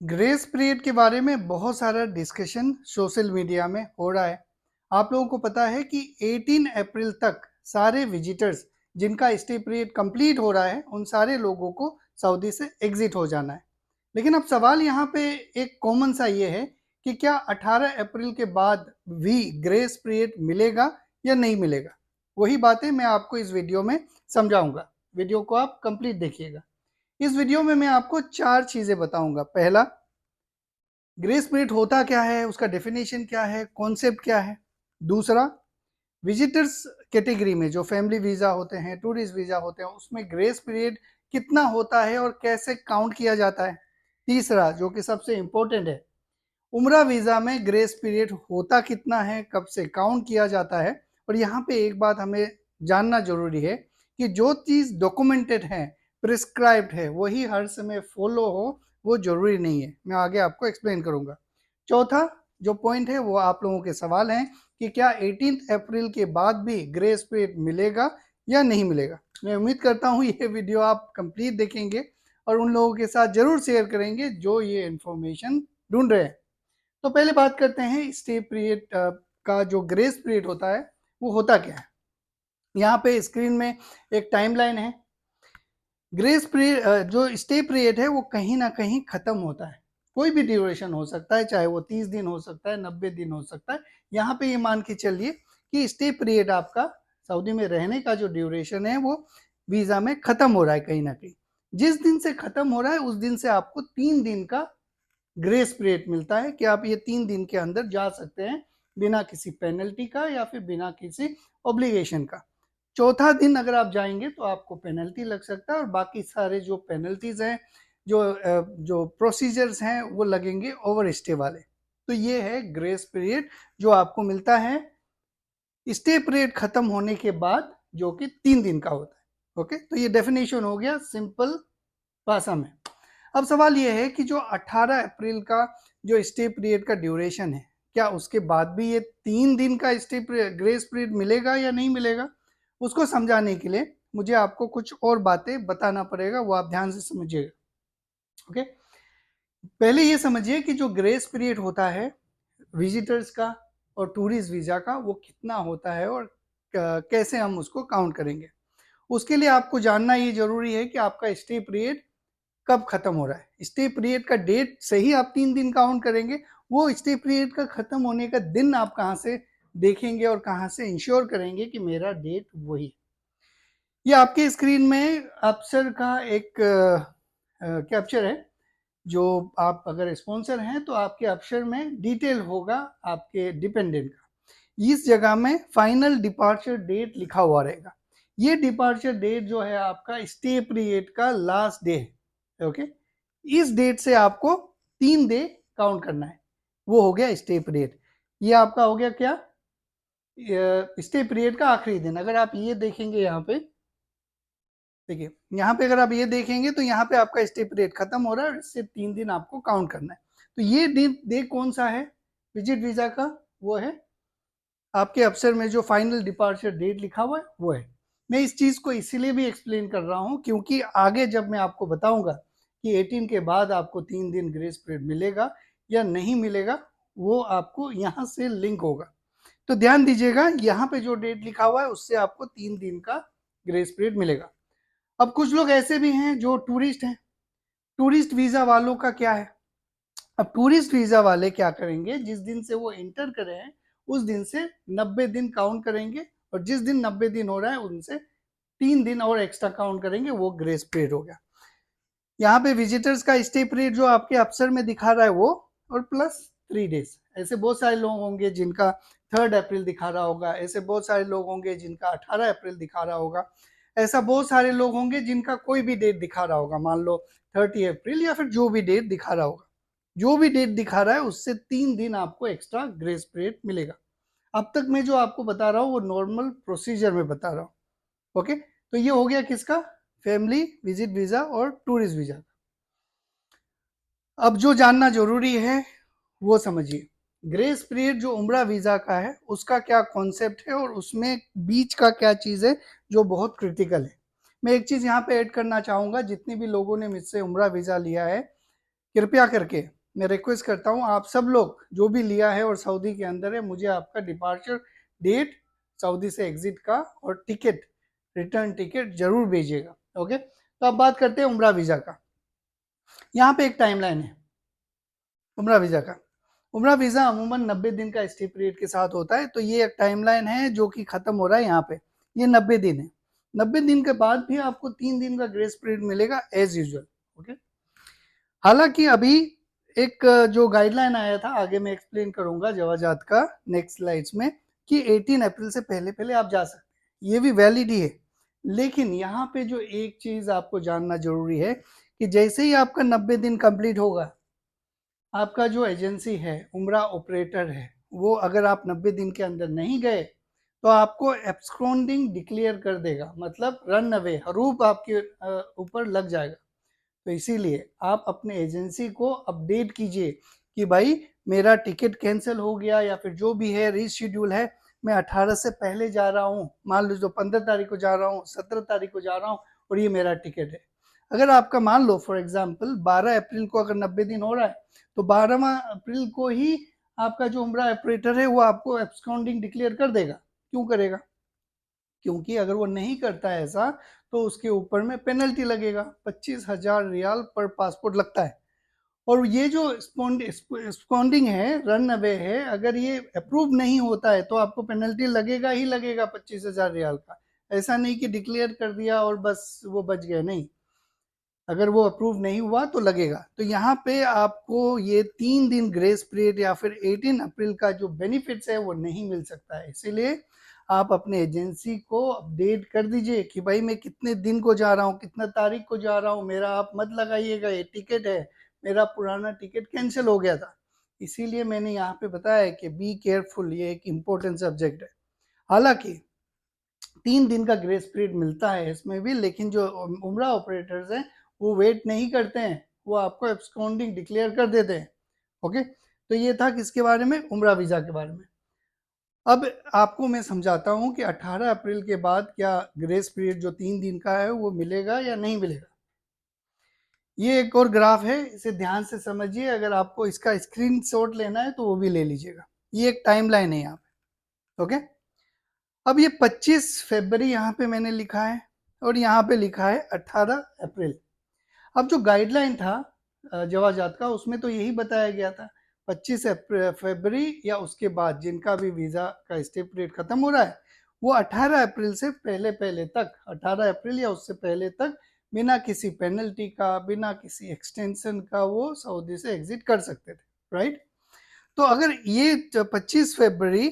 Grace period के बारे में बहुत सारा डिस्कशन सोशल मीडिया में हो रहा है। आप लोगों को पता है कि 18 अप्रैल तक सारे विजिटर्स जिनका स्टे पीरियड कंप्लीट हो रहा है उन सारे लोगों को सऊदी से एग्जिट हो जाना है। लेकिन अब सवाल यहाँ पे एक कॉमन सा ये है कि क्या 18 अप्रैल के बाद भी ग्रेस पीरियड मिलेगा या नहीं मिलेगा। वही बातें मैं आपको इस वीडियो में समझाऊंगा। वीडियो को आप कंप्लीट देखिएगा। इस वीडियो में मैं आपको 4 चीज़ें बताऊंगा। पहला, ग्रेस पीरियड होता क्या है, उसका डेफिनेशन क्या है, कॉन्सेप्ट क्या है। दूसरा, विजिटर्स कैटेगरी में जो फैमिली वीज़ा होते हैं, टूरिस्ट वीज़ा होते हैं, उसमें ग्रेस पीरियड कितना होता है और कैसे काउंट किया जाता है। तीसरा, जो कि सबसे इम्पोर्टेंट है, उम्रा वीज़ा में ग्रेस पीरियड होता कितना है, कब से काउंट किया जाता है। और यहाँ पे एक बात हमें जानना ज़रूरी है कि जो चीज़ डॉक्यूमेंटेड है, प्रिस्क्राइब्ड है, वही हर समय फॉलो हो, वो ज़रूरी नहीं है। मैं आगे आपको एक्सप्लेन करूँगा। चौथा जो पॉइंट है वो आप लोगों के सवाल हैं कि क्या 18 अप्रैल के बाद भी ग्रेस पीरियड मिलेगा या नहीं मिलेगा। मैं उम्मीद करता हूँ ये वीडियो आप कंप्लीट देखेंगे और उन लोगों के साथ ज़रूर शेयर करेंगे जो ये इन्फॉर्मेशन ढूंढ रहे हैं। तो पहले बात करते हैं स्टे पीरियड का जो ग्रेस पीरियड होता है वो होता क्या है। यहाँ पे स्क्रीन में एक टाइमलाइन है। ग्रेस पीरियड जो स्टे पीरियड है वो कहीं ना कहीं खत्म होता है। कोई भी ड्यूरेशन हो सकता है, चाहे वो 30 दिन हो सकता है, 90 दिन हो सकता है। यहाँ पे ये मान के चलिए कि स्टे पीरियड आपका सऊदी में रहने का जो ड्यूरेशन है वो वीज़ा में खत्म हो रहा है कहीं ना कहीं। जिस दिन से खत्म हो रहा है उस दिन से आपको 3 दिन का ग्रेस पीरियड मिलता है कि आप ये 3 दिन के अंदर जा सकते हैं बिना किसी पेनल्टी का या फिर बिना किसी ऑब्लिगेशन का। चौथा दिन अगर आप जाएंगे तो आपको पेनल्टी लग सकता है और बाकी सारे जो पेनल्टीज हैं, जो प्रोसीजर्स हैं वो लगेंगे ओवर स्टे वाले। तो ये है ग्रेस पीरियड जो आपको मिलता है स्टे पीरियड खत्म होने के बाद, जो कि 3 दिन का होता है। ओके, तो ये डेफिनेशन हो गया सिंपल भाषा में। अब सवाल ये है कि जो 18 अप्रैल का जो स्टे पीरियड का ड्यूरेशन है, क्या उसके बाद भी ये 3 दिन का स्टे ग्रेस पीरियड मिलेगा या नहीं मिलेगा। उसको समझाने के लिए मुझे आपको कुछ और बातें बताना पड़ेगा, वो आप ध्यान से समझिएगा। ओके, पहले ये समझिए कि जो ग्रेस पीरियड होता है विजिटर्स का और टूरिस्ट वीज़ा का, वो कितना होता है और कैसे हम उसको काउंट करेंगे। उसके लिए आपको जानना ये जरूरी है कि आपका स्टे पीरियड कब खत्म हो रहा है। स्टे पीरियड का डेट से ही आप 3 दिन काउंट करेंगे। वो स्टे पीरियड का खत्म होने का दिन आप कहाँ से देखेंगे और कहाँ से इंश्योर करेंगे कि मेरा डेट वही। ये आपके स्क्रीन में अप्सर का एक कैप्चर है। जो आप अगर स्पॉन्सर हैं तो आपके अप्सर में डिटेल होगा आपके डिपेंडेंट का। इस जगह में फाइनल डिपार्चर डेट लिखा हुआ रहेगा। ये डिपार्चर डेट जो है आपका स्टे पीरियड का लास्ट डे है। ओके, इस डेट से आपको 3 डे काउंट करना है, वो हो गया स्टे पीरियड। ये आपका हो गया क्या, स्टे पीरियड का आखिरी दिन। अगर आप ये देखेंगे यहाँ पे, देखिए यहाँ पे अगर आप ये देखेंगे तो यहाँ पे आपका स्टे पीरियड खत्म हो रहा है और इससे 3 दिन आपको काउंट करना है। तो ये डे कौन सा है विजिट वीजा का, वो है आपके अफसर में जो फाइनल डिपार्चर डेट लिखा हुआ है वो है। मैं इस चीज़ को इसीलिए भी एक्सप्लेन कर रहा हूँ क्योंकि आगे जब मैं आपको बताऊंगा कि 18 के बाद आपको 3 दिन ग्रेस पीरियड मिलेगा या नहीं मिलेगा, वो आपको यहाँ से लिंक होगा। तो ध्यान दीजिएगा, यहाँ पे जो डेट लिखा हुआ है उससे आपको 3 दिन का ग्रेस पीरियड मिलेगा। अब कुछ लोग ऐसे भी हैं जो टूरिस्ट हैं। टूरिस्ट वीज़ा वालों का क्या है। अब टूरिस्ट वीज़ा वाले क्या करेंगे, जिस दिन से वो इंटर करे हैं उस दिन से 90 दिन काउंट करेंगे और जिस दिन 90 दिन हो रहा है उनसे 3 दिन और एक्स्ट्रा काउंट करेंगे, वो ग्रेस पीरियड हो गया। यहाँ पे विजिटर्स का स्टे पीरियड जो आपके अफसर में दिखा रहा है वो, और प्लस 3 डेज। ऐसे बहुत सारे लोग होंगे जिनका 3 अप्रैल दिखा रहा होगा, ऐसे बहुत सारे लोग होंगे जिनका 18 अप्रैल दिखा रहा होगा, ऐसा बहुत सारे लोग होंगे जिनका कोई भी डेट दिखा रहा होगा, मान लो 30 अप्रैल या फिर जो भी डेट दिखा रहा होगा। जो भी डेट दिखा रहा है उससे 3 दिन आपको एक्स्ट्रा ग्रेस पीरियड मिलेगा। अब तक मैं जो आपको बता रहा हूँ वो नॉर्मल प्रोसीजर में बता रहा हूँ। ओके, तो ये हो गया किसका, फैमिली विजिट वीजा और टूरिस्ट वीजा। अब जो जानना जरूरी है वो समझिए, ग्रेस पीरियड जो उम्रा वीजा का है उसका क्या कॉन्सेप्ट है और उसमें बीच का क्या चीज़ है जो बहुत क्रिटिकल है। मैं एक चीज़ यहाँ पे ऐड करना चाहूँगा, जितने भी लोगों ने मुझसे उम्रा वीज़ा लिया है कृपया करके मैं रिक्वेस्ट करता हूँ, आप सब लोग जो भी लिया है और सऊदी के अंदर है, मुझे आपका डिपार्चर डेट, सऊदी से एग्जिट का और टिकट, रिटर्न टिकट जरूर भेजिएगा। ओके, तो अब बात करते हैं उम्रा वीज़ा का। यहाँ पे एक टाइमलाइन है उम्रा वीज़ा का। उम्रा वीज़ा अमूमन 90 दिन का स्टे पीरियड के साथ होता है, तो ये एक टाइमलाइन है जो कि खत्म हो रहा है यहाँ पे। ये 90 दिन है। 90 दिन के बाद भी आपको 3 दिन का ग्रेस पीरियड मिलेगा एज यूजुअल। ओके, हालांकि अभी एक जो गाइडलाइन आया था, आगे मैं एक्सप्लेन करूंगा जवाजात का नेक्स्ट स्लाइड्स में, कि 18 अप्रैल से पहले पहले आप जा सकते हैं, ये भी वैलिड ही है। लेकिन यहाँ पे जो एक चीज आपको जानना जरूरी है कि जैसे ही आपका 90 दिन कंप्लीट होगा, आपका जो एजेंसी है, उम्रा ऑपरेटर है, वो अगर आप 90 दिन के अंदर नहीं गए तो आपको एब्सकॉन्डिंग डिक्लेयर कर देगा, मतलब रन अवे, हरूप आपके ऊपर लग जाएगा। तो इसीलिए आप अपने एजेंसी को अपडेट कीजिए कि भाई मेरा टिकट कैंसिल हो गया या फिर जो भी है रीशेड्यूल है, मैं 18 से पहले जा रहा हूँ, मान लो जो 15 तारीख को जा रहा हूँ, 17 तारीख को जा रहा हूँ, और ये मेरा टिकट है। अगर आपका मान लो फॉर एग्जांपल 12 अप्रैल को अगर 90 दिन हो रहा है, तो 12 अप्रैल को ही आपका जो उम्रा ऑपरेटर है वो आपको एब्सकॉन्डिंग डिक्लेयर कर देगा। क्यों करेगा? क्योंकि अगर वो नहीं करता है ऐसा, तो उसके ऊपर में पेनल्टी लगेगा, 25,000 रियाल पर पासपोर्ट लगता है। और ये जो स्पॉन्डिंग है, रन अवे है, अगर ये अप्रूव नहीं होता है तो आपको पेनल्टी लगेगा ही लगेगा 25,000 रियाल का। ऐसा नहीं कि डिक्लेयर कर दिया और बस वो बच गए, नहीं, अगर वो अप्रूव नहीं हुआ तो लगेगा। तो यहाँ पे आपको ये 3 दिन ग्रेस पीरियड या फिर 18 अप्रैल का जो बेनिफिट्स है वो नहीं मिल सकता है। इसीलिए आप अपने एजेंसी को अपडेट कर दीजिए कि भाई मैं कितने दिन को जा रहा हूँ, कितना तारीख को जा रहा हूँ, मेरा आप मत लगाइएगा ये टिकट है, मेरा पुराना टिकट कैंसिल हो गया था। इसीलिए मैंने यहाँ पे बताया कि बी केयरफुल, ये एक इम्पोर्टेंट सब्जेक्ट है। हालांकि 3 दिन का ग्रेस पीरियड मिलता है इसमें भी, लेकिन जो उम्रा ऑपरेटर्स हैं वो वेट नहीं करते हैं, वो आपको एब्सकॉन्डिंग डिक्लेयर कर देते हैं। ओके, तो ये था किसके बारे में? उम्रा वीज़ा के बारे में। अब आपको मैं समझाता हूँ कि 18 अप्रैल के बाद क्या ग्रेस पीरियड जो 3 दिन का है वो मिलेगा या नहीं मिलेगा। ये एक और ग्राफ है, इसे ध्यान से समझिए, अगर आपको इसका स्क्रीनशॉट लेना है तो वो भी ले लीजिएगा। ये एक टाइमलाइन है यहाँ पे। ओके, अब ये 25 फरवरी यहाँ पे मैंने लिखा है और यहाँ पे लिखा है 18 अप्रैल। अब जो गाइडलाइन था जवाजात का, उसमें तो यही बताया गया था 25 फरवरी या उसके बाद जिनका भी वीज़ा का स्टे पीरियड खत्म हो रहा है, वो 18 अप्रैल से पहले पहले तक, 18 अप्रैल या उससे पहले तक बिना किसी पेनल्टी का, बिना किसी एक्सटेंशन का वो सऊदी से एग्जिट कर सकते थे। राइट, तो अगर ये 25 फरवरी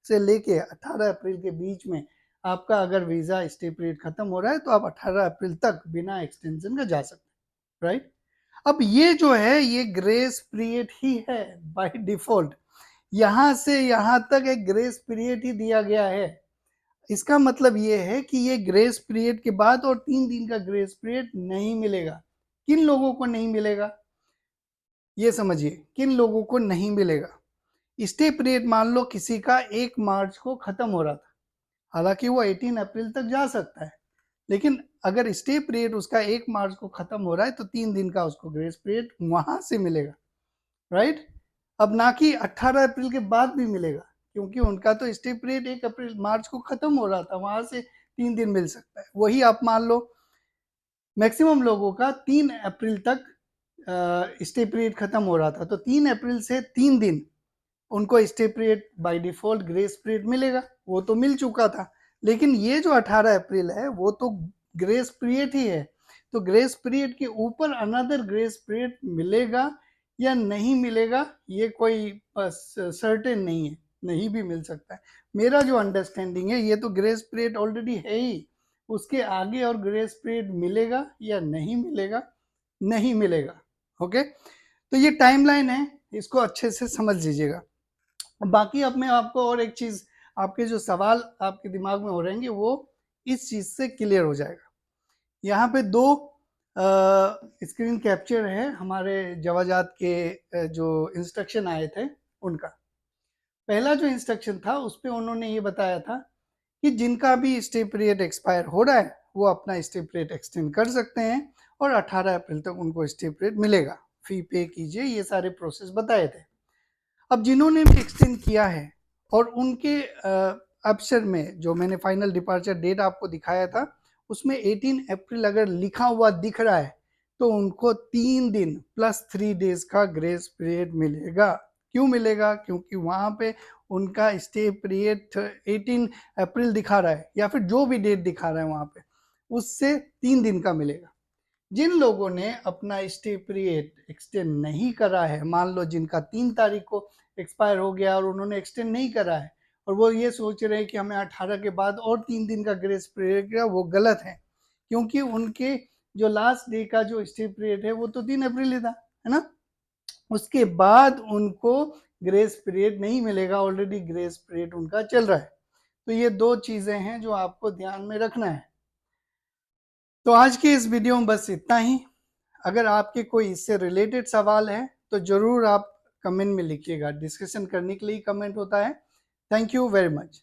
से लेके 18 अप्रैल के बीच में आपका अगर वीज़ा स्टे पीरियड खत्म हो रहा है, तो आप 18 अप्रैल तक बिना एक्सटेंशन का जा सकते हैं। राइट, अब ये जो है ये ग्रेस पीरियड ही है बाय डिफॉल्ट, यहां से यहां तक एक ग्रेस पीरियड ही दिया गया है। इसका मतलब ये है कि ये ग्रेस पीरियड के बाद और 3 दिन का ग्रेस पीरियड नहीं मिलेगा। किन लोगों को नहीं मिलेगा ये समझिए, किन लोगों को नहीं मिलेगा। स्टे पीरियड मान लो किसी का 1 मार्च को खत्म हो रहा था, हालांकि वो 18 अप्रैल तक जा सकता है, लेकिन अगर स्टे पीरियड उसका 1 मार्च को खत्म हो रहा है तो 3 दिन का उसको ग्रेस पीरियड वहां से मिलेगा। राइट, अब ना कि 18 अप्रैल के बाद भी मिलेगा, क्योंकि उनका तो स्टे पीरियड 1 अप्रैल मार्च को खत्म हो रहा था, वहां से 3 दिन मिल सकता है। वही आप मान लो मैक्सिमम लोगों का 3 अप्रैल तक स्टे पीरियड खत्म हो रहा था, तो 3 अप्रैल से 3 दिन उनको stay period by default grace period मिलेगा, वो तो मिल चुका था। लेकिन ये जो 18 अप्रैल है वो तो ग्रेस पीरियड ही है, तो ग्रेस पीरियड के ऊपर अनदर ग्रेस पीरियड मिलेगा या नहीं मिलेगा ये कोई सर्टेन नहीं है, नहीं भी मिल सकता है। मेरा जो अंडरस्टैंडिंग है, ये तो ग्रेस पीरियड ऑलरेडी है ही, उसके आगे और ग्रेस पीरियड मिलेगा या नहीं मिलेगा, नहीं मिलेगा। ओके, तो ये टाइमलाइन है, इसको अच्छे से समझ लीजिएगा। बाकी अब मैं आपको और एक चीज, आपके जो सवाल आपके दिमाग में हो रहेंगे वो इस चीज से क्लियर हो जाएगा। यहाँ पे 2 स्क्रीन कैप्चर है हमारे जवाजात के जो इंस्ट्रक्शन आए थे उनका। पहला जो इंस्ट्रक्शन था उस पर उन्होंने ये बताया था कि जिनका भी स्टे पीरियड एक्सपायर हो रहा है वो अपना स्टे पीरियड एक्सटेंड कर सकते हैं और 18 अप्रैल तक उनको स्टे पीरियड मिलेगा। फी पे कीजिए, ये सारे प्रोसेस बताए थे। अब जिन्होंने भी एक्सटेंड किया है और उनके अवसर में जो मैंने फाइनल डिपार्चर डेट आपको दिखाया था उसमें 18 अप्रैल अगर लिखा हुआ दिख रहा है तो उनको 3 दिन प्लस 3 डेज का ग्रेस पीरियड मिलेगा। क्यों मिलेगा? क्योंकि वहां पे उनका स्टे पीरियड 18 अप्रैल दिखा रहा है या फिर जो भी डेट दिखा रहा है वहां पे, उससे 3 दिन का मिलेगा। जिन लोगों ने अपना स्टे पीरियड एक्सटेंड नहीं करा है, मान लो जिनका 3 तारीख को एक्सपायर हो गया और उन्होंने एक्सटेंड नहीं करा है और वो ये सोच रहे हैं कि हमें 18 के बाद और 3 दिन का ग्रेस पीरियड, वो गलत है। क्योंकि उनके जो लास्ट डे का जो स्टे पीरियड है वो तो 3 अप्रैल ही था, है ना। उसके बाद उनको ग्रेस पीरियड नहीं मिलेगा, ऑलरेडी ग्रेस पीरियड उनका चल रहा है। तो ये 2 चीजें हैं जो आपको ध्यान में रखना है। तो आज के इस वीडियो में बस इतना ही। अगर आपके कोई इससे रिलेटेड सवाल है तो जरूर आप कमेंट में लिखिएगा, डिस्कशन करने के लिए कमेंट होता है। Thank you very much.